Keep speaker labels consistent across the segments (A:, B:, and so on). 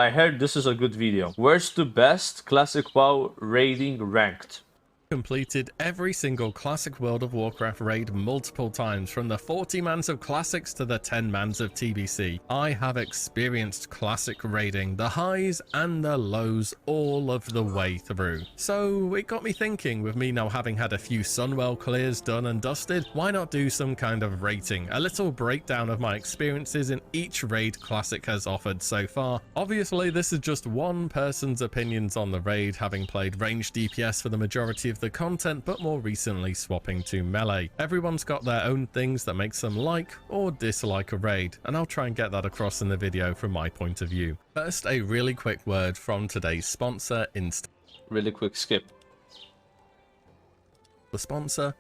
A: I heard this is a good video. Where's the best Classic WoW raiding ranked?
B: Completed every single classic World of Warcraft raid multiple times, from the 40 mans of classics to the 10 mans of TBC. I have experienced classic raiding, the highs and the lows all of the way through. So it got me thinking, with me now having had a few Sunwell clears done and dusted, why not do some kind of rating, a little breakdown of my experiences in each raid classic has offered so far. Obviously this is just one person's opinions on the raid, having played ranged DPS for the majority of the content, but more recently swapping to melee. Everyone's got their own things that makes them like or dislike a raid, and I'll try and get that across in the video from my point of view. First, a really quick word from today's sponsor,
A: Really quick skip.
B: The sponsor,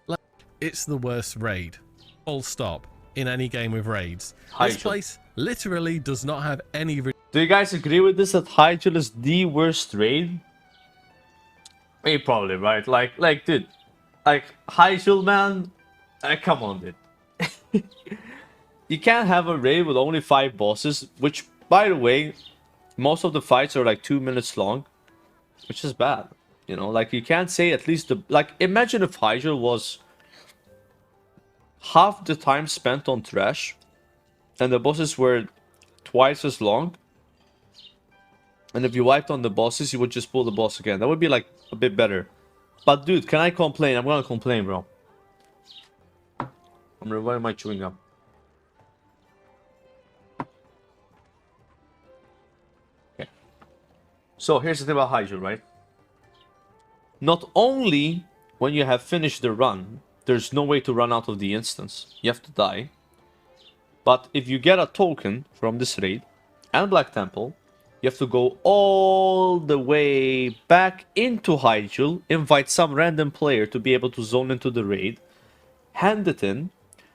B: it's the worst raid. Full stop. In any game with raids. This place literally does not have any...
A: Do you guys agree with this, that Hyjal is the worst raid? You're probably right. Like, dude, like Hyjal, man. Come on, dude. You can't have a raid with only 5 bosses, which, by the way, most of the fights are like 2 minutes long, which is bad. You know, like you can't say at least the like. Imagine if Hyjal was half the time spent on trash, and the bosses were twice as long. And if you wiped on the bosses, you would just pull the boss again. That would be like a bit better. But dude, can I complain? I'm gonna complain, bro. Why am I chewing up? Okay. So here's the thing about Hyjal, right? Not only when you have finished the run, there's no way to run out of the instance. You have to die. But if you get a token from this raid and Black Temple, you have to go all the way back into Hyjal, invite some random player to be able to zone into the raid, hand it in,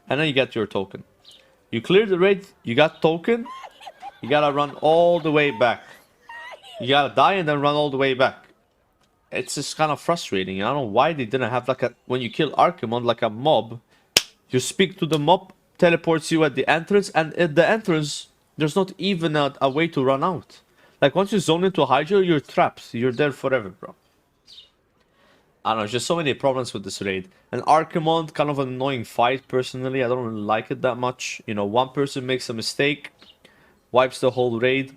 A: and then you get your token. You clear the raid, you got token, you gotta run all the way back. You gotta die and then run all the way back. It's just kind of frustrating. I don't know why they didn't have like a, when you kill Archimon, like a mob, you speak to the mob, teleports you at the entrance, and at the entrance, there's not even a way to run out. Like, once you zone into Hyjal, you're trapped. You're there forever, bro. I don't know, just so many problems with this raid. And Archimon, kind of an annoying fight, personally. I don't really like it that much. You know, one person makes a mistake, wipes the whole raid,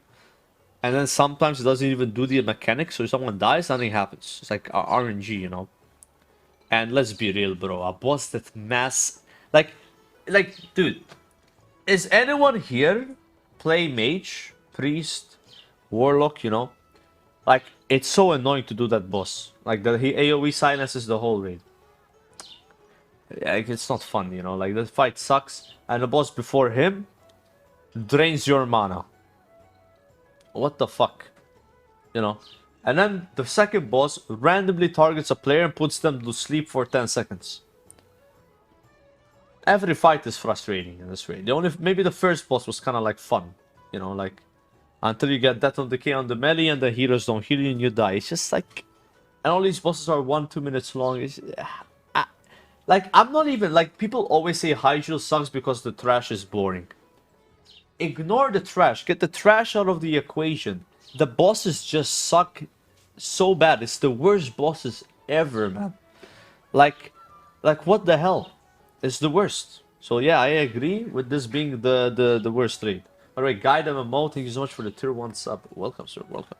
A: and then sometimes it doesn't even do the mechanics, so if someone dies, nothing happens. It's like RNG, you know. And let's be real, bro. A boss that mass... Like, dude, is anyone here play mage, priest, warlock, you know? Like, it's so annoying to do that boss. Like, he AoE silences the whole raid. Like, it's not fun, you know? Like, the fight sucks, and the boss before him drains your mana. What the fuck? You know? And then the second boss randomly targets a player and puts them to sleep for 10 seconds. Every fight is frustrating in this raid. The only, maybe the first boss was kind of like fun, you know, like until you get Death of Decay on the melee and the heroes don't heal you and you die. It's just like, and all these bosses are 1-2 minutes long. It's, like, I'm not even, like, people always say Hyjal sucks because the trash is boring. Ignore the trash. Get the trash out of the equation. The bosses just suck so bad. It's the worst bosses ever, man. Like what the hell? It's the worst. So yeah, I agree with this being the worst raid. Alright, Guide MMO, thank you so much for the tier 1 sub. Welcome, sir, welcome.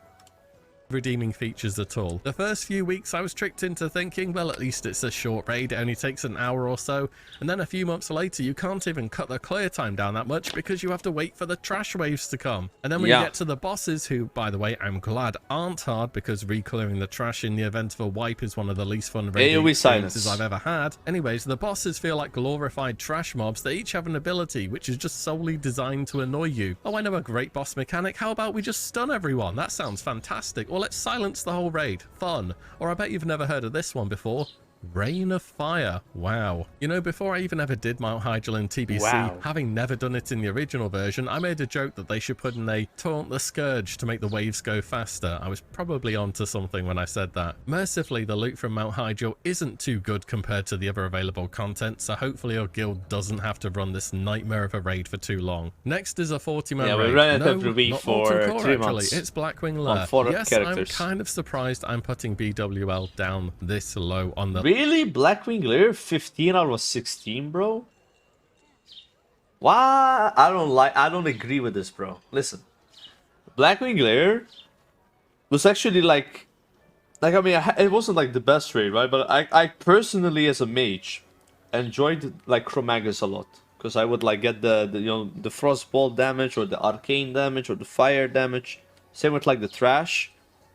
B: Redeeming features at all. The first few weeks I was tricked into thinking, well, at least it's a short raid, it only takes an hour or so, and then a few months later you can't even cut the clear time down that much because you have to wait for the trash waves to come. And then when you get to the bosses, who, by the way, I'm glad aren't hard, because re-clearing the trash in the event of a wipe is one of the least fun raiding experiences I've ever had. Anyways, the bosses feel like glorified trash mobs that each have an ability which is just solely designed to annoy you. Oh, I know a great boss mechanic, how about we just stun everyone? That sounds fantastic. Or let's silence the whole raid. Fun. Or I bet you've never heard of this one before. Rain of Fire. Wow. You know, before I even ever did Mount Hyjal in TBC,
A: Wow.
B: having never done it in the original version, I made a joke that they should put in a Taunt the Scourge to make the waves go faster. I was probably onto something when I said that. Mercifully, the loot from Mount Hyjal isn't too good compared to the other available content, so hopefully your guild doesn't have to run this nightmare of a raid for too long. Next is a 40-man raid.
A: Yeah, we ran it
B: No,
A: every week
B: not
A: for
B: Molten Core,
A: 3
B: actually.
A: months.
B: It's Blackwing
A: On
B: Lair.
A: 4
B: Yes,
A: characters.
B: I'm kind of surprised I'm putting BWL down this low on the...
A: Really? Blackwing Lair 15 out of 16, bro? Why? I don't agree with this, bro. Listen. Blackwing Lair was actually I mean, it wasn't like the best raid, right? But I personally, as a mage, enjoyed like Chromagus a lot. Because I would like get the you know, the frostball damage or the arcane damage or the fire damage. Same with like the trash.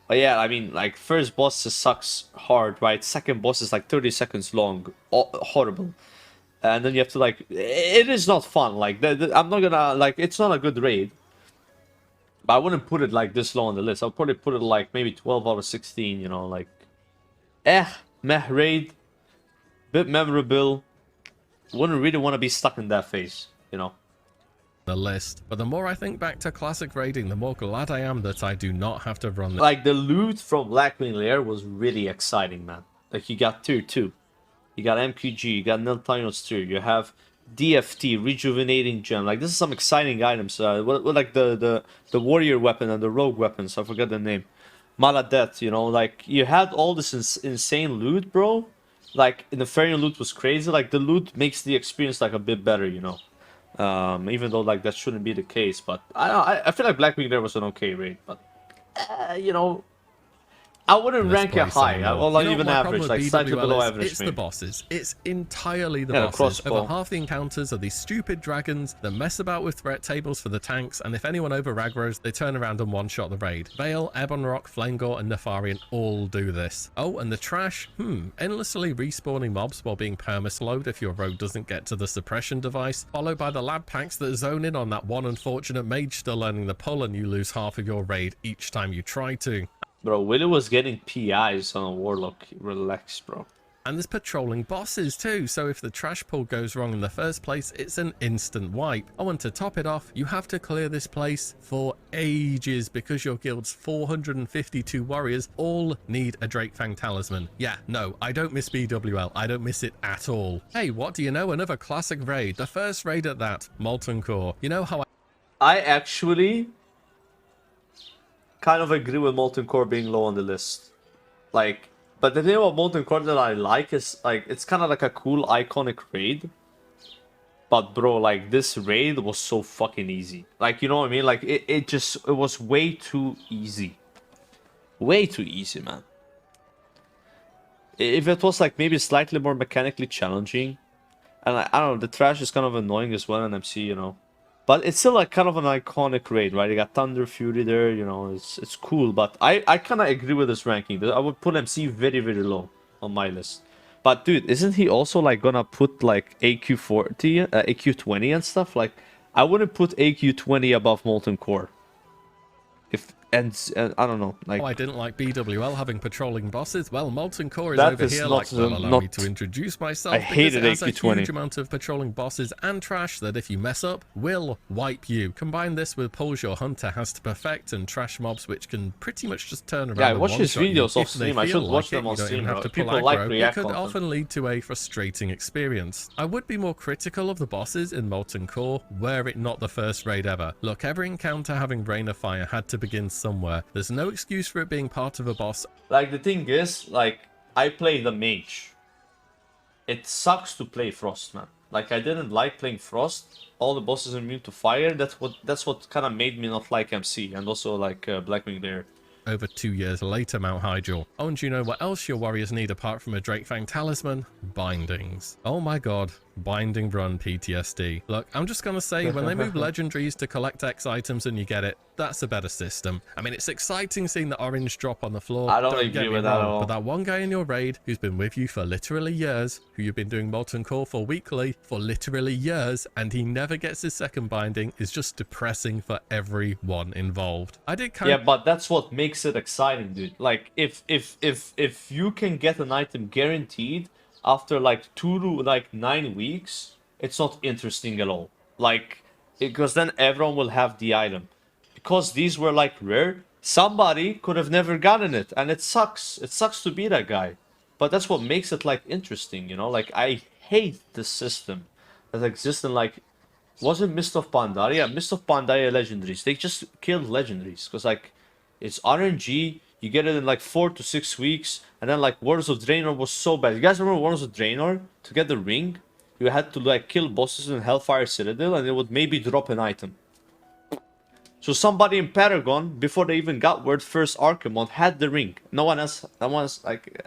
A: But yeah, I mean, like, first boss just sucks hard, right? Second boss is like 30 seconds long. Horrible. And then you have to, like, it is not fun. Like, I'm not gonna, like, it's not a good raid. But I wouldn't put it, like, this low on the list. I'll probably put it, like, maybe 12 out of 16, you know, like, meh raid. Bit memorable. Wouldn't really want to be stuck in that phase, you know.
B: The list, but the more I think back to classic raiding, the more glad I am that I do not have to run this.
A: Like, the loot from Blackwing Lair was really exciting, man. Like, you got tier 2, you got MQG, you got Niltino's tier, you have DFT, rejuvenating gem. Like, this is some exciting items. With like the warrior weapon and the rogue weapons, I forgot the name. Maladet, you know, like, you had all this insane loot, bro. Like, the Ferian loot was crazy. Like, the loot makes the experience like a bit better, you know. Even though like that shouldn't be the case, but I feel like Blackwing Lair was an okay raid, but you know, I wouldn't rank it high, or like even average, like slightly below average.
B: It's the bosses. It's entirely the
A: Yeah,
B: bosses.
A: crossbow.
B: Over half the encounters are these stupid dragons that mess about with threat tables for the tanks, and if anyone over aggroes, they turn around and one-shot the raid. Vale, Ebon Rock, Flamegore, and Nefarian all do this. Oh, and the trash, endlessly respawning mobs while being perma-slowed if your rogue doesn't get to the suppression device, followed by the lab packs that zone in on that one unfortunate mage still learning the pull, and you lose half of your raid each time you try to.
A: Bro, WillE was getting PIs on a Warlock. Relax, bro.
B: And there's patrolling bosses too, so if the trash pull goes wrong in the first place, it's an instant wipe. Oh, and to top it off, you have to clear this place for ages because your guild's 452 warriors all need a Drakefang talisman. Yeah, no, I don't miss BWL. I don't miss it at all. Hey, what do you know? Another classic raid. The first raid at that, Molten Core. You know how
A: I actually kind of agree with Molten Core being low on the list. Like, but the thing about Molten Core that I like is, like, it's kind of like a cool iconic raid. But bro, like, this raid was so fucking easy. Like, you know what I mean? Like, it was way too easy. Way too easy, man. If it was, like, maybe slightly more mechanically challenging. And I don't know, the trash is kind of annoying as well in MC, you know. But it's still like kind of an iconic raid, right? You got Thunder Fury there, you know, it's cool. But I kind of agree with this ranking. I would put MC very, very low on my list. But dude, isn't he also like gonna put like AQ40, AQ20 and stuff? Like, I wouldn't put AQ20 above Molten Core. And I don't know, like...
B: Oh, I didn't like BWL having patrolling bosses. Well, Molten Core is
A: that
B: over
A: is
B: here,
A: not,
B: like, will allow me to introduce myself.
A: I hated
B: it has
A: AQ20.
B: a huge amount of patrolling bosses and trash that if you mess up, will wipe you. Combine this with pulls your hunter has to perfect and trash mobs which can pretty much just turn around.
A: Yeah, I
B: and
A: watch his
B: one-shot you
A: videos off
B: if they
A: stream. I
B: feel
A: should watch
B: like
A: them
B: it.
A: on
B: You don't
A: stream,
B: even have
A: bro.
B: to pull
A: People like
B: aggro. It
A: react
B: could
A: content.
B: often lead to a frustrating experience. I would be more critical of the bosses in Molten Core were it not the first raid ever. Look, every encounter having Rain of Fire had to begin somewhere. There's no excuse for it being part of a boss.
A: Like, the thing is, like, I play the mage. It sucks to play Frost, man. Like, I didn't like playing Frost. All the bosses are immune to fire. That's what kind of made me not like MC and also like Blackwing Lair.
B: Over 2 years later, Mount Hyjal. Oh, and do you know what else your warriors need apart from a Drakefang talisman? Bindings. Oh my god. Binding run PTSD. Look, I'm just gonna say, when they move legendaries to collect X items and you get it, that's a better system. I mean, it's exciting seeing the orange drop on the floor.
A: I don't agree with that at all.
B: But that one guy in your raid who's been with you for literally years, who you've been doing Molten Core for weekly for literally years, and he never gets his second binding, is just depressing for everyone involved. I did kind
A: Yeah, but that's what makes it exciting, dude. Like, if you can get an item guaranteed after like 2 to like 9 weeks, it's not interesting at all. Like, because then everyone will have the item. Because these were like rare, somebody could have never gotten it, and it sucks. It sucks to be that guy. But that's what makes it like interesting, you know? Like, I hate the system that exists in like, wasn't Mist of Pandaria? Mist of Pandaria legendaries. They just killed legendaries because like it's RNG. You get it in like 4 to 6 weeks, and then like Warriors of Draenor was so bad. You guys remember Warriors of Draenor? To get the ring, you had to like kill bosses in Hellfire Citadel, and it would maybe drop an item. So somebody in Paragon, before they even got word first Archimon, had the ring. No one else. No one else. Like,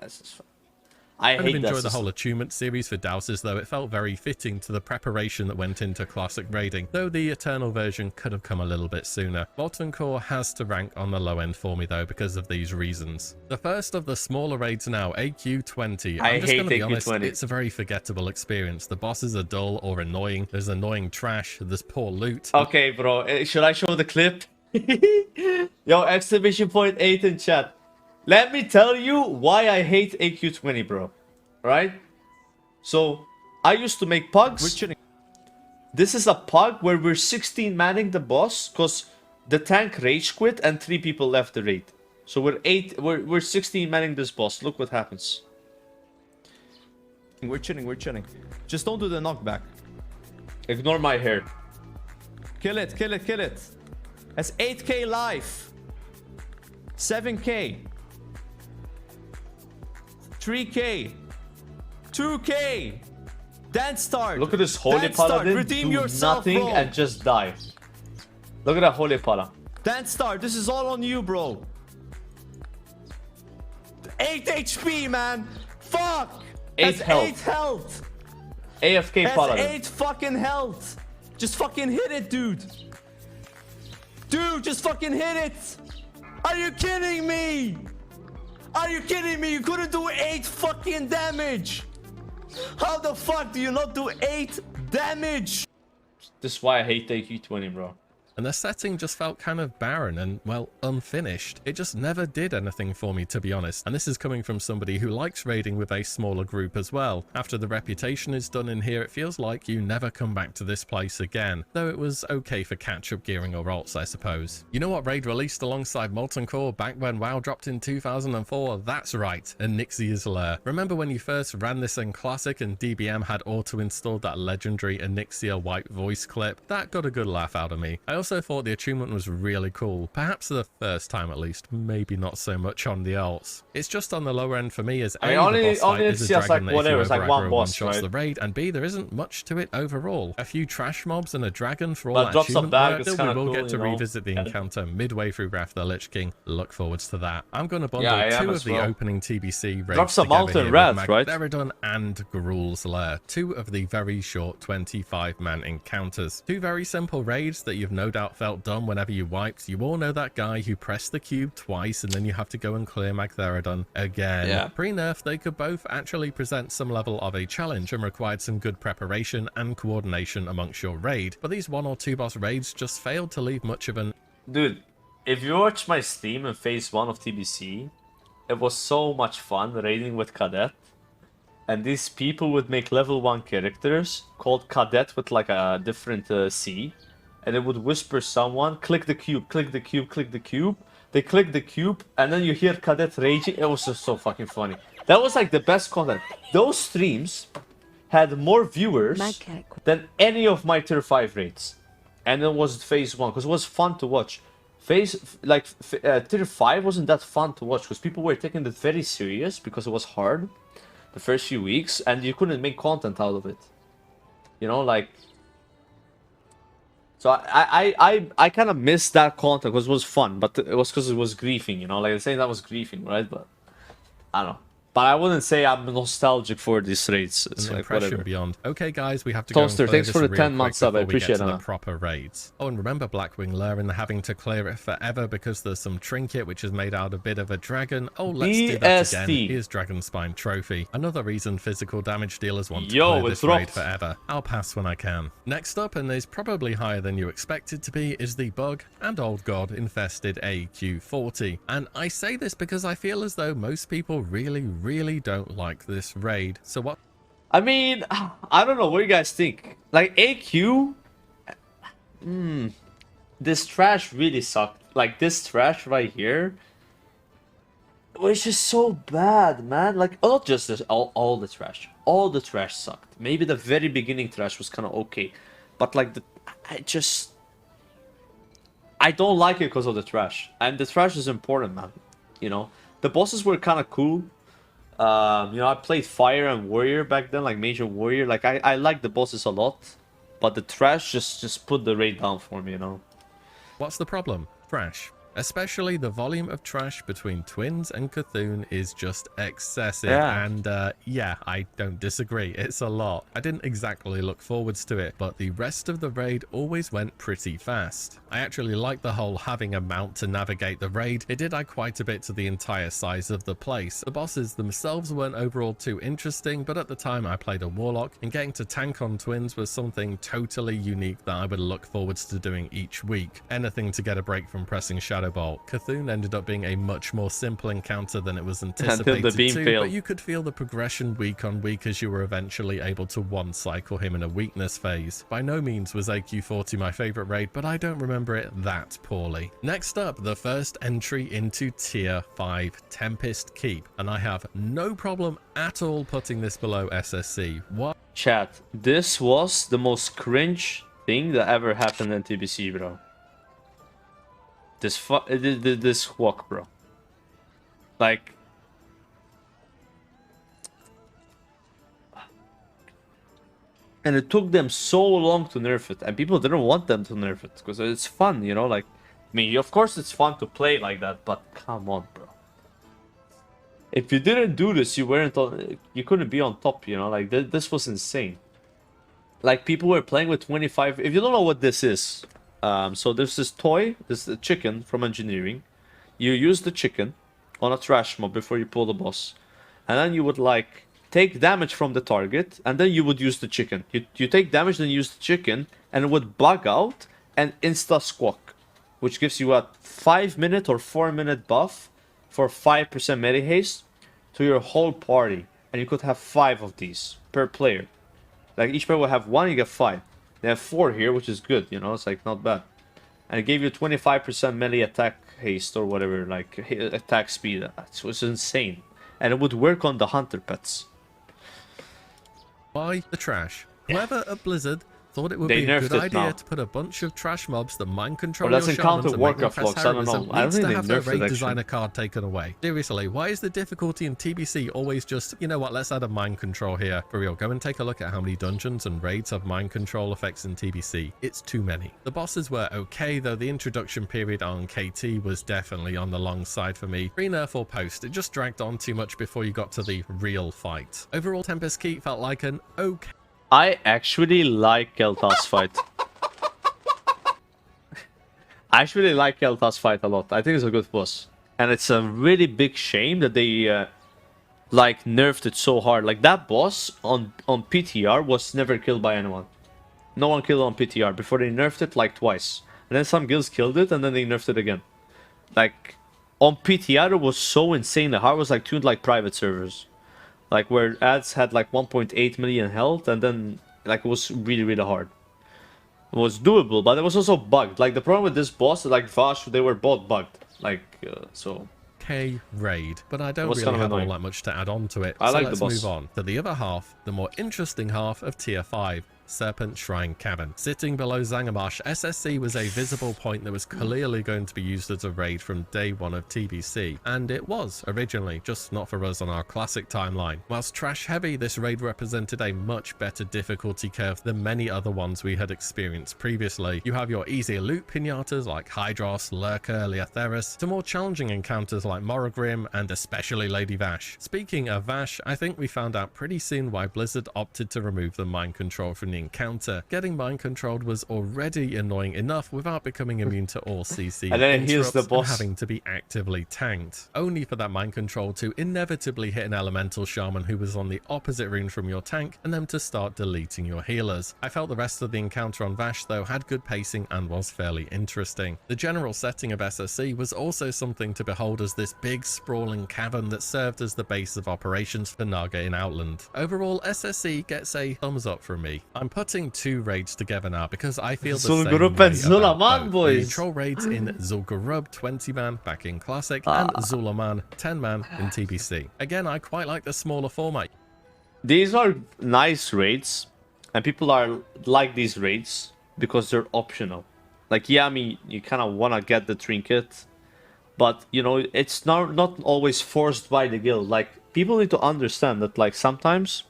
A: I hate that
B: enjoyed the
A: system.
B: whole attunement series for Douses, though it felt very fitting to the preparation that went into classic raiding, though the Eternal version could have come a little bit sooner. Molten Core has to rank on the low end for me though because of these reasons. The first of the smaller raids now, AQ20. I'm just going to be honest, it's a very forgettable experience. The bosses are dull or annoying, there's annoying trash, there's poor loot.
A: Okay, bro, should I show the clip? Yo, exclamation point 8 in chat. Let me tell you why I hate AQ20, bro. Right? So, I used to make pugs. This is a pug where we're 16 manning the boss because the tank rage quit and 3 people left the raid. So we're 16 manning this boss. Look what happens.
C: We're chilling. Just don't do the knockback.
A: Ignore my hair.
C: Kill it. That's 8k life. 7k. 3k. 2k. Dance start.
A: Look at this Holy
C: Dance start.
A: Paladin
C: Redeem
A: do
C: yourself,
A: nothing
C: bro.
A: and just die. Look at that Holy Paladin.
C: Dance start. This is all on you, bro. 8 HP, man. Fuck.
A: 8
C: That's
A: health.
C: 8 health.
A: AFK
C: That's
A: Paladin.
C: 8 fucking health. Just fucking hit it, dude. Dude, just fucking hit it. Are you kidding me? Are you kidding me? You couldn't do 8 fucking damage. How the fuck do you not do 8 damage?
A: This is why I hate AQ20, bro.
B: And the setting just felt kind of barren and, well, unfinished. It just never did anything for me, to be honest. And this is coming from somebody who likes raiding with a smaller group as well. After the reputation is done in here, it feels like you never come back to this place again. Though it was okay for catch-up gearing or alts, I suppose. You know what raid released alongside Molten Core back when WoW dropped in 2004? That's right, Onyxia's Lair. Remember when you first ran this in Classic and DBM had auto-installed that legendary Onyxia white voice clip? That got a good laugh out of me. I also thought the attunement was really cool, perhaps the first time at least, maybe not so much on the alts. It's just on the lower end for me as A, the boss fight is a dragon that if you over-aggro one-shots the raid, and B, there isn't much to it overall. A few trash mobs and a dragon for all that attunement work, still we will get to revisit the encounter midway through Wrath of the Lich King. Look forwards to that. I'm going to bundle 2 of the opening TBC raids
A: some
B: together
A: Molten
B: here
A: Wrath,
B: with
A: right?
B: Magtheridon and Gruul's Lair, 2 of the very short 25-man encounters. 2 very simple raids that you've no doubt felt dumb whenever you wiped. You all know that guy who pressed the cube twice and then you have to go and clear Magtheridon again.
A: Yeah.
B: Pre-nerf, they could both actually present some level of a challenge and required some good preparation and coordination amongst your raid, but these 1 or 2 boss raids just failed to leave much of an...
A: Dude, if you watch my stream in phase 1 of TBC, it was so much fun raiding with Cadet. And these people would make level 1 characters called Cadet with like a different C. And it would whisper someone, click the cube, click the cube, click the cube. They click the cube, and then you hear Cadet raging. It was just so fucking funny. That was like the best content. Those streams had more viewers than any of my tier 5 raids. And it was phase 1, because it was fun to watch. Tier 5 wasn't that fun to watch, because people were taking it very serious, because it was hard the first few weeks, and you couldn't make content out of it. You know, like... So I kind of missed that content because it was fun, but it was because it was griefing, you know, like saying that was griefing, right? But I don't know. But I wouldn't say I'm nostalgic for these raids. It's like whatever.
B: Beyond. Okay, guys, we have to
A: Toaster,
B: go.
A: thanks for the 10 months sub. I appreciate
B: the proper raids. Oh, and remember Blackwing Lair and having to clear it forever because there's some trinket which is made out of a bit of a dragon. Oh, let's do that again. Here's Dragon Spine Trophy. Another reason physical damage dealers want to clear this raid forever. I'll pass when I can. Next up, and is probably higher than you expected to be, is the bug and old god infested AQ40. And I say this because I feel as though most people really really don't like this raid. So what?
A: I mean, I don't know what you guys think. Like AQ, this trash really sucked. Like this trash right here, was just so bad, man. Like not just this, all the trash. All the trash sucked. Maybe the very beginning trash was kind of okay, but like I don't like it because of the trash. And the trash is important, man. You know, the bosses were kind of cool. You know, I played Fire and Warrior back then, like Major Warrior. Like I like the bosses a lot, but the trash just put the raid down for me, you know.
B: What's the problem? Trash. Especially the volume of trash between Twins and Cthulhu is just excessive.
A: Yeah.
B: And yeah, I don't disagree. It's a lot. I didn't exactly look forwards to it, but the rest of the raid always went pretty fast. I actually liked the whole having a mount to navigate the raid. It did add quite a bit to the entire size of the place. The bosses themselves weren't overall too interesting, but at the time I played a Warlock, and getting to tank on Twins was something totally unique that I would look forwards to doing each week. Anything to get a break from pressing Shadow Bolt. Cthulhu ended up being a much more simple encounter than it was anticipated but you could feel the progression week on week as you were eventually able to one-cycle him in a weakness phase. By no means was AQ40 my favourite raid, but I don't remember it that poorly. Next up, the first entry into Tier 5, Tempest Keep, and I have no problem at all putting this below SSC. What?
A: Chat, this was the most cringe thing that ever happened in TBC, bro. This walk, bro. Like, and it took them so long to nerf it, and people didn't want them to nerf it because it's fun, you know. Like, I mean, of course it's fun to play like that, but come on, bro. If you didn't do this, you couldn't be on top, you know. Like this was insane. Like people were playing with 25. If you don't know what this is. So there's this toy, this chicken from engineering. You use the chicken on a trash mob before you pull the boss. And then you would like take damage from the target and then you would use the chicken. You take damage, then use the chicken and it would bug out and insta squawk. Which gives you a 5-minute or 4-minute buff for 5% melee haste to your whole party. And you could have 5 of these per player. Like each player will have 1, you get 5. They have 4 here, which is good, you know, it's like not bad. And it gave you 25% melee attack haste or whatever, like attack speed. It was insane. And it would work on the hunter pets.
B: Why the trash? Whoever at Blizzard thought it would be a good idea to put a bunch of trash mobs that mind control your shamans and make them press heroism needs to have their raid designer card taken away. Seriously, why is the difficulty in TBC always just, you know what, let's add a mind control here? For real, go and take a look at how many dungeons and raids have mind control effects in TBC. It's too many. The bosses were okay, though the introduction period on KT was definitely on the long side for me. Pre-nerf or post, it just dragged on too much before you got to the real fight. Overall, Tempest Keep felt like an okay.
A: I actually like Kel'Thas fight. I actually like Kel'Thas fight a lot. I think it's a good boss. And it's a really big shame that they like nerfed it so hard. Like that boss on PTR was never killed by anyone. No one killed it on PTR before they nerfed it like twice. And then some guilds killed it and then they nerfed it again. Like on PTR it was so insanely hard. It was like tuned like private servers. Like where ads had like 1.8 million health and then like it was really hard. It was doable, but it was also bugged. Like the problem with this boss, like Vash, they were both bugged. Like so.
B: Okay, raid, but I don't really have all that much to add on to it. So let's move on to the other half, the more interesting half of Tier 5. Serpentshrine Cavern. Sitting below Zangarmarsh, SSC was a visible point that was clearly going to be used as a raid from day one of TBC, and it was originally, just not for us on our classic timeline. Whilst trash heavy, this raid represented a much better difficulty curve than many other ones we had experienced previously. You have your easier loot pinatas like Hydros, Lurker, Leotheris, to more challenging encounters like Morrogrim and especially Lady Vash. Speaking of Vash, I think we found out pretty soon why Blizzard opted to remove the mind control from any encounter. Getting mind controlled was already annoying enough without becoming immune to all CC
A: And then here's the
B: interrupts
A: boss.
B: and having to be actively tanked, only for that mind control to inevitably hit an elemental shaman who was on the opposite rune from your tank and them to start deleting your healers. I felt the rest of the encounter on Vash though had good pacing and was fairly interesting. The general setting of SSE was also something to behold as this big sprawling cavern that served as the base of operations for Naga in Outland. Overall, SSE gets a thumbs up from me. I'm putting 2 raids together now because I feel the same
A: Zul'Gurub
B: way
A: and
B: about
A: Zul'Aman,
B: both.
A: boys.
B: The troll raids in Zul'Gurub 20-man back in Classic and Zul'Aman 10-man in TBC. Again, I quite like the smaller format.
A: These are nice raids, and people are like these raids because they're optional. Like, yeah, I mean, you kind of want to get the trinket, but, you know, it's not always forced by the guild. Like, people need to understand that, like, sometimes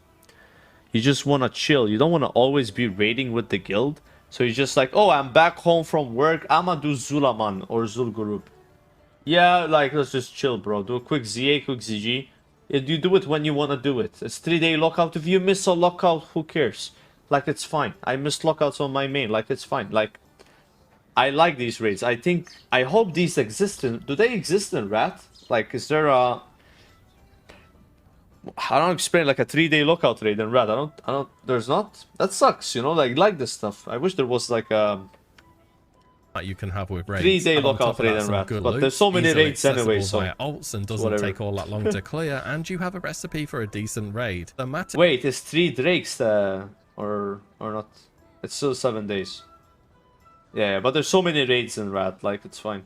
A: you just want to chill. You don't want to always be raiding with the guild. So you're just like, oh, I'm back home from work. I'm going to do Zul'Aman or Zul'Gurub. Yeah, like, let's just chill, bro. Do a quick ZA, quick ZG. You do it when you want to do it. It's 3-day lockout. If you miss a lockout, who cares? Like, it's fine. I missed lockouts on my main. Like, it's fine. Like, I like these raids. I hope these exist in... Do they exist in Rat? Like, is there a... I don't explain, like, a 3-day lockout raid in Rat. I don't... There's not? That sucks, you know? Like this stuff. I wish there was, like, a...
B: You can have with raids.
A: 3-day
B: And on
A: lockout
B: top of
A: raid
B: that,
A: and
B: some
A: rat.
B: good
A: But
B: loot,
A: there's so many
B: easily
A: raids anyway,
B: accessible
A: so...
B: via alts and doesn't
A: whatever.
B: take all that long to clear, and you have a recipe for a decent raid. The matter
A: Wait, it's 3 drakes, or not? It's still 7 days. Yeah, but there's so many raids in Rat, like, it's fine.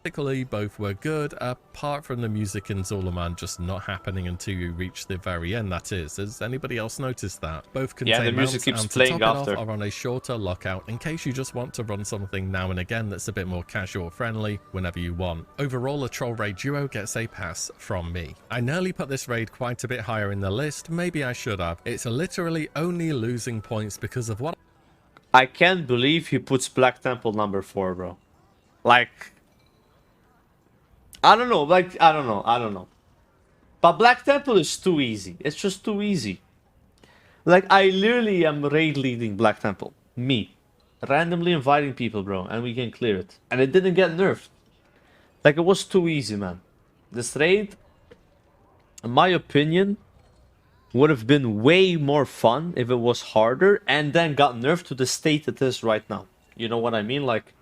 B: Technically, both were good, apart from the music in Zul'Aman just not happening until you reach the very end, that is. Has anybody else noticed that? Both contain
A: Yeah, the music
B: mounts,
A: keeps
B: and
A: playing
B: to top
A: after.
B: it off, are on a shorter lockout in case you just want to run something now and again that's a bit more casual friendly whenever you want. Overall, a troll raid duo gets a pass from me. I nearly put this raid quite a bit higher in the list, maybe I should have. It's literally only losing points because of what...
A: I can't believe he puts Black Temple number 4, bro. Like... I don't know, like, I don't know. But Black Temple is too easy. It's just too easy. Like, I literally am raid leading Black Temple. Me. Randomly inviting people, bro, and we can clear it. And it didn't get nerfed. Like, it was too easy, man. This raid, in my opinion, would have been way more fun if it was harder and then got nerfed to the state it is right now. You know what I mean? Like,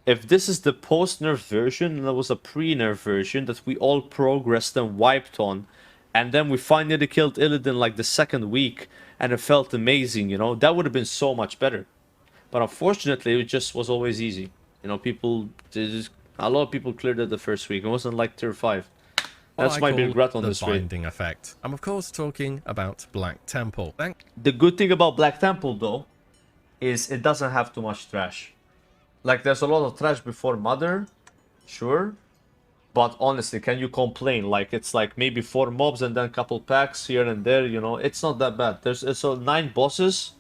A: if this is the post-nerf version and there was a pre-nerf version that we all progressed and wiped on, and then we finally killed Illidan like the second week and it felt amazing, you know, that would have been so much better. But unfortunately, it just was always easy. You know, a lot of people cleared it the first week. It wasn't like tier 5. That's my big regret on this raid.
B: The binding effect. I'm of course talking about Black Temple.
A: The good thing about Black Temple, though, is it doesn't have too much trash. Like, there's a lot of trash before Mother, sure. But honestly, can you complain? Like, it's like maybe 4 mobs and then a couple packs here and there, you know. It's not that bad. It's 9 bosses.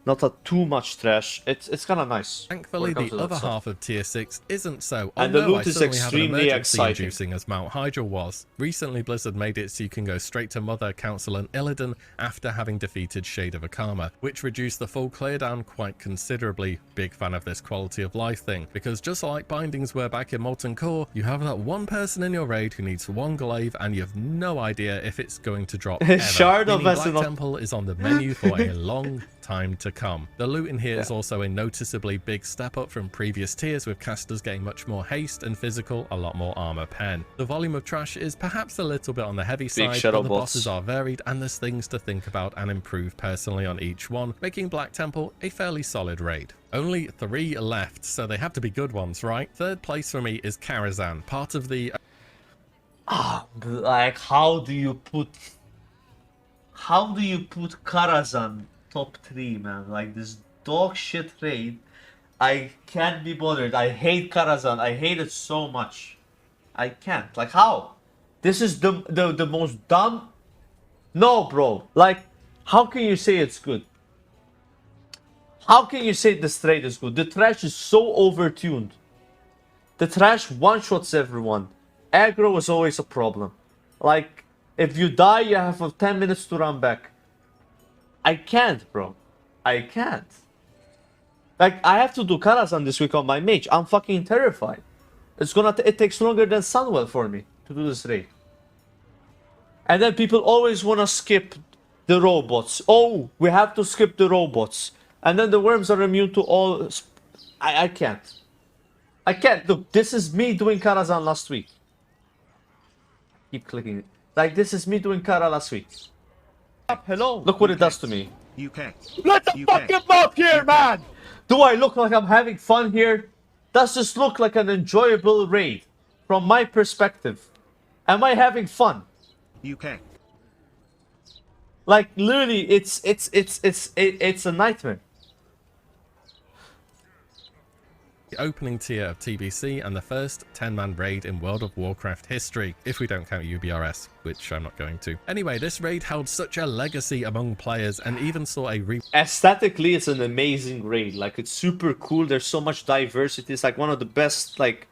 A: Not too much trash. It's kind of nice.
B: Thankfully, the other half of Tier 6 isn't so.
A: And the loot
B: I
A: is
B: certainly have an
A: extremely
B: emergency
A: exciting.
B: inducing as Mount Hyjal was. Recently, Blizzard made it so you can go straight to Mother, Council and Illidan after having defeated Shade of Akama, which reduced the full clear down quite considerably. Big fan of this quality of life thing, because just like bindings were back in Molten Core, you have that one person in your raid who needs 1 glaive and you have no idea if it's going to drop ever.
A: Shard of
B: Black Temple is on the menu for a long time to come. The loot in here is also a noticeably big step up from previous tiers, with casters getting much more haste and physical, a lot more armor pen. The volume of trash is perhaps a little bit on the heavy side, but the bosses are varied and there's things to think about and improve personally on each one, making Black Temple a fairly solid raid. Only 3 left, so they have to be good ones, right? Third place for me is Karazhan, part of the...
A: Like, how do you put Karazhan top 3, man? Like, this dog shit raid. I can't be bothered. I hate Karazhan. I hate it so much. I can't. Like, how? This is the most dumb... No, bro. Like, how can you say it's good? How can you say this raid is good? The trash is so overtuned. The trash one-shots everyone. Aggro is always a problem. Like, if you die, you have 10 minutes to run back. I can't, bro. I can't. Like, I have to do Karazhan this week on my mage. I'm fucking terrified. It takes longer than Sunwell for me to do this raid. And then people always want to skip the robots. Oh, we have to skip the robots. And then the worms are immune to all... I can't. I can't. Look, this is me doing Karazhan last week. Keep clicking. Like, this is me doing Kara last week.
C: Hello.
A: Look what it does to me.
D: You can't.
A: Let the fucking map here, man! Do I look like I'm having fun here? Does this look like an enjoyable raid? From my perspective. Am I having fun?
D: You can't.
A: Like, literally, it's a nightmare.
B: The opening tier of TBC and the first 10-man raid in World of Warcraft history, if we don't count UBRS, which I'm not going to. Anyway, this raid held such a legacy among players and even saw a
A: Aesthetically, it's an amazing raid. Like, it's super cool. There's so much diversity. It's like one of the best, like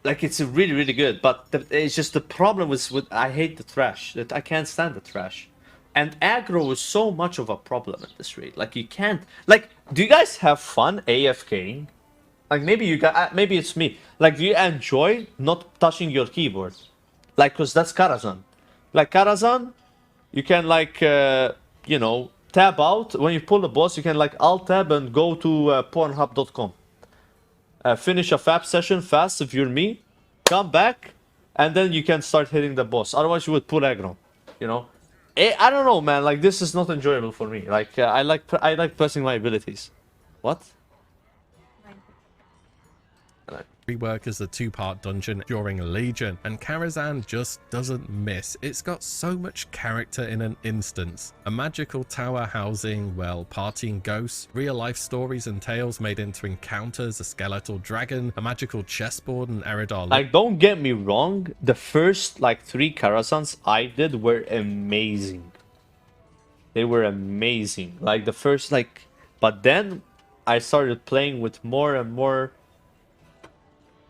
A: it's really, really good. But it's just the problem with I hate the trash. That I can't stand the trash. And aggro is so much of a problem in this raid. Like, you can't... Like, do you guys have fun AFKing? Like, maybe you got, maybe it's me. Like, do you enjoy not touching your keyboard? Like, cause that's Karazhan. Like Karazhan, you can like, you know, tab out when you pull the boss. You can like alt tab and go to Pornhub.com. Finish a fab session fast if you're me. Come back, and then you can start hitting the boss. Otherwise, you would pull aggro. You know, I don't know, man. Like, this is not enjoyable for me. Like, I like pressing my abilities. What?
B: rework as the two-part dungeon during Legion, and Karazhan just doesn't miss. It's got so much character in an instance. A magical tower housing, well, partying ghosts, real-life stories and tales made into encounters, a skeletal dragon, a magical chessboard, and Eridar.
A: Like, don't get me wrong, the first, like, 3 Karazhans I did were amazing. They were amazing. Like, the first, like... But then, I started playing with more and more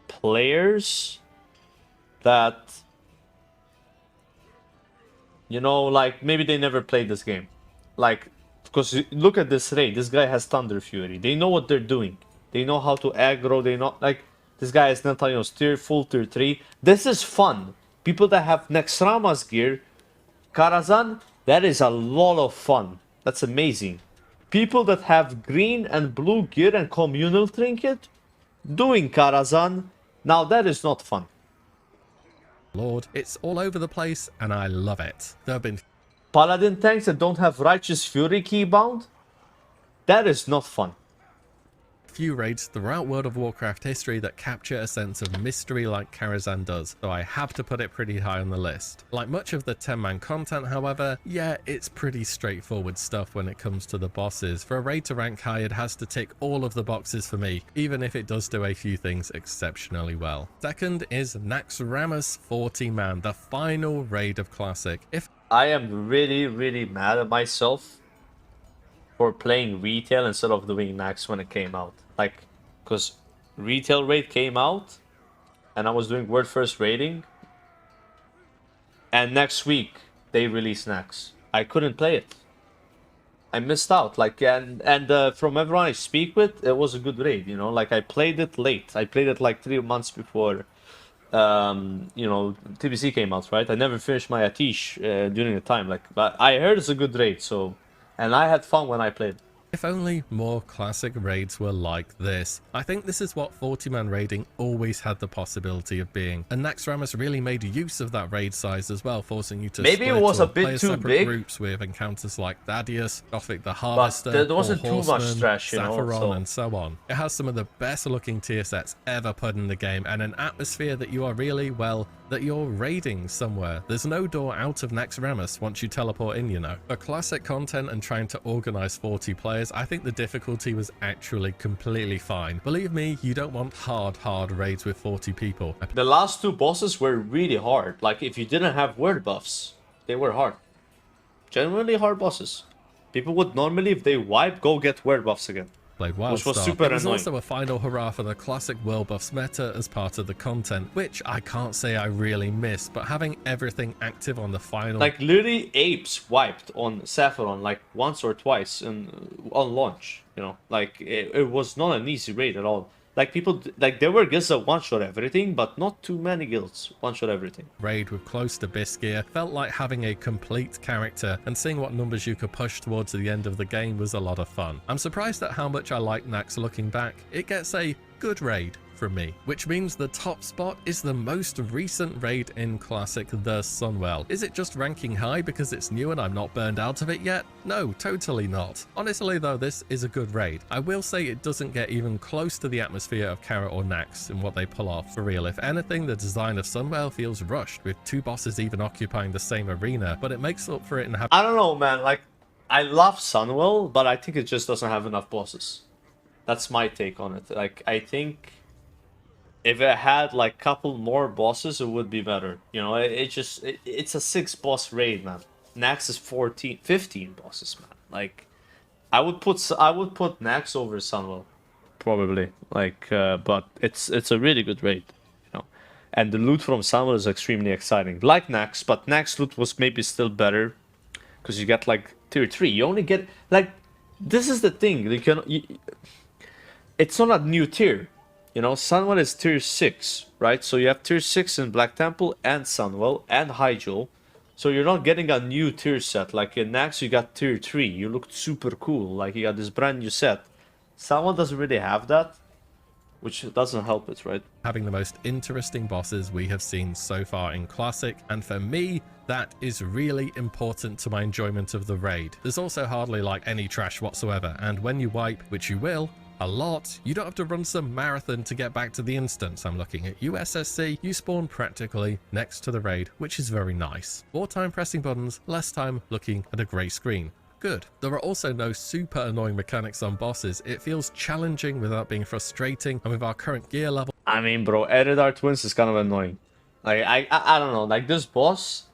A: players that, you know, like, maybe they never played this game. Like, because look at this raid. This guy has Thunder Fury. They know what they're doing. They know how to aggro. They know, like, this guy is not, you know, full tier 3. This is fun. People that have Naxxramas gear, Karazhan, that is a lot of fun. That's amazing. People that have green and blue gear and communal trinket, doing Karazhan, now that is not fun.
B: Lord, it's all over the place and I love it. There have been
A: Paladin tanks that don't have Righteous Fury keybound, that is not fun.
B: few raids throughout World of Warcraft history that capture a sense of mystery like Karazhan does, so I have to put it pretty high on the list. Like much of the 10-man content, however, yeah, it's pretty straightforward stuff when it comes to the bosses. For a raid to rank high, it has to tick all of the boxes for me, even if it does do a few things exceptionally well. Second is Naxxramas 40-man, the final raid of Classic.
A: I am really mad at myself for playing retail instead of doing Nax when it came out. Like, because retail raid came out and I was doing word first raiding, and next week they released Nax. I couldn't play it. I missed out. Like, and from everyone I speak with, it was a good raid, you know. Like, I played it late. I played it like 3 months before you know, TBC came out, right? I never finished my Atish during the time. Like, but I heard it's a good raid, so, and I had fun when I played.
B: If only more classic raids were like this. I think this is what 40-man raiding always had the possibility of being, and Naxxramas really made use of that raid size as well, forcing you to
A: maybe it was a bit too big
B: groups with encounters like Thaddeus, Gothic the Harvester,
A: but there wasn't too much trash, you know,
B: Sapphiron, and so on. It has some of the best looking tier sets ever put in the game, and an atmosphere that you are really, well, that you're raiding somewhere. There's no door out of Naxxramas once you teleport in, you know. For classic content and trying to organize 40 players, I think the difficulty was actually completely fine. Believe me, you don't want hard raids with 40 people.
A: The last 2 bosses were really hard. Like, if you didn't have word buffs, they were hard. Genuinely hard bosses. People would normally, if they wipe, go get word buffs again.
B: played
A: was
B: Wildstar.
A: super
B: It was
A: annoying.
B: also a final hurrah for the classic world buffs meta as part of the content, which I can't say I really miss, but having everything active on the final...
A: Like, literally, apes wiped on Saffron like once or twice on launch, you know? Like, it was not an easy raid at all. Like, people, like, there were guilds that one-shot everything, but not too many guilds one-shot everything.
B: Raid with close to Bis gear felt like having a complete character, and seeing what numbers you could push towards the end of the game was a lot of fun. I'm surprised at how much I like Nax looking back. It gets a good raid from me, which means the top spot is the most recent raid in Classic, the Sunwell. Is it just ranking high because it's new and I'm not burned out of it yet? No, totally not. Honestly though, this is a good raid. I will say it doesn't get even close to the atmosphere of Kara or Nax in what they pull off. For real, if anything, the design of Sunwell feels rushed, with 2 bosses even occupying the same arena, but it makes up for it in having...
A: I don't know, man. Like, I love Sunwell, but I think it just doesn't have enough bosses. That's my take on it. Like, I think if it had like couple more bosses, it would be better. You know, it's a 6 boss raid, man. Nax is 15 bosses, man. Like, I would put Nax over Sunwell, probably. Like, but it's a really good raid, you know. And the loot from Sunwell is extremely exciting, like Nax, but Nax loot was maybe still better because you get like tier 3. You only get like, this is the thing. It's not a new tier. You know, Sunwell is tier 6, right? So you have tier 6 in Black Temple and Sunwell and Hyjal. So you're not getting a new tier set. Like in Nax, you got tier 3. You looked super cool. Like you got this brand new set. Sunwell doesn't really have that, which doesn't help it, right?
B: Having the most interesting bosses we have seen so far in Classic, and for me, that is really important to my enjoyment of the raid. There's also hardly like any trash whatsoever, and when you wipe, which you will, a lot, you don't have to run some marathon to get back to the instance. I'm looking at USSC, you spawn practically next to the raid, which is very nice. More time pressing buttons, less time looking at a grey screen. Good. There are also no super annoying mechanics on bosses. It feels challenging without being frustrating, and with our current gear level...
A: I mean, bro, Eridar Twins is kind of annoying. Like, I don't know, like this boss,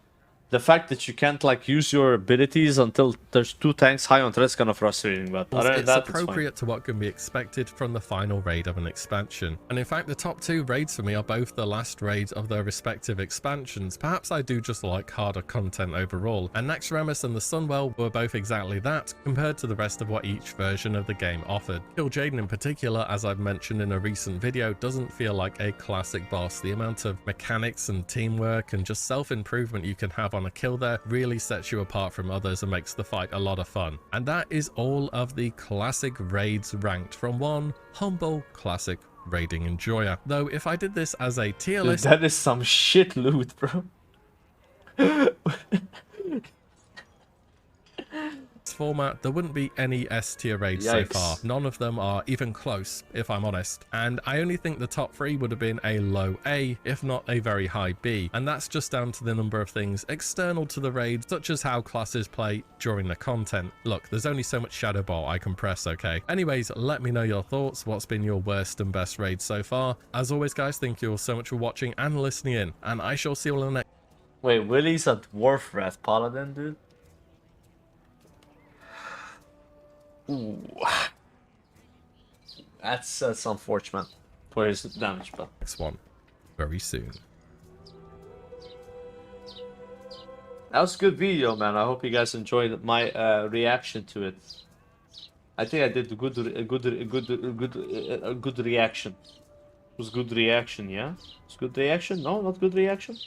A: the fact that you can't like use your abilities until there's 2 tanks high on threat is kind of frustrating, but other than
B: it's
A: that,
B: appropriate to what can be expected from the final raid of an expansion. And in fact, the top 2 raids for me are both the last raids of their respective expansions. Perhaps I do just like harder content overall, and Naxxramas and the Sunwell were both exactly that, compared to the rest of what each version of the game offered. Jaden in particular, as I've mentioned in a recent video, doesn't feel like a classic boss. The amount of mechanics and teamwork and just self-improvement you can have on a kill there really sets you apart from others and makes the fight a lot of fun. And that is all of the classic raids ranked from one humble classic raiding enjoyer. Though if I did this as a tier list...
A: that is some shit loot, bro.
B: Format, there wouldn't be any S tier raids so far. None of them are even close, if I'm honest. And I only think the top 3 would have been a low A, if not a very high B. And that's just down to the number of things external to the raid, such as how classes play during the content. Look, there's only so much Shadow Ball I can press, okay? Anyways, let me know your thoughts. What's been your worst and best raid so far? As always, guys, thank you all so much for watching and listening in. And I shall see you all in the next...
A: Wait, WillE's a Dwarf Wrath Paladin, dude? Ooh. That's unfortunate for his damage, but
B: next one very soon.
A: That was a good video, man. I hope you guys enjoyed my reaction to it. I think I did a good reaction. It was good reaction, yeah? It's good reaction? No, not good reaction?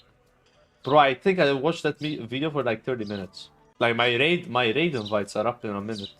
A: Bro, I think I watched that video for like 30 minutes. Like my raid invites are up in a minute.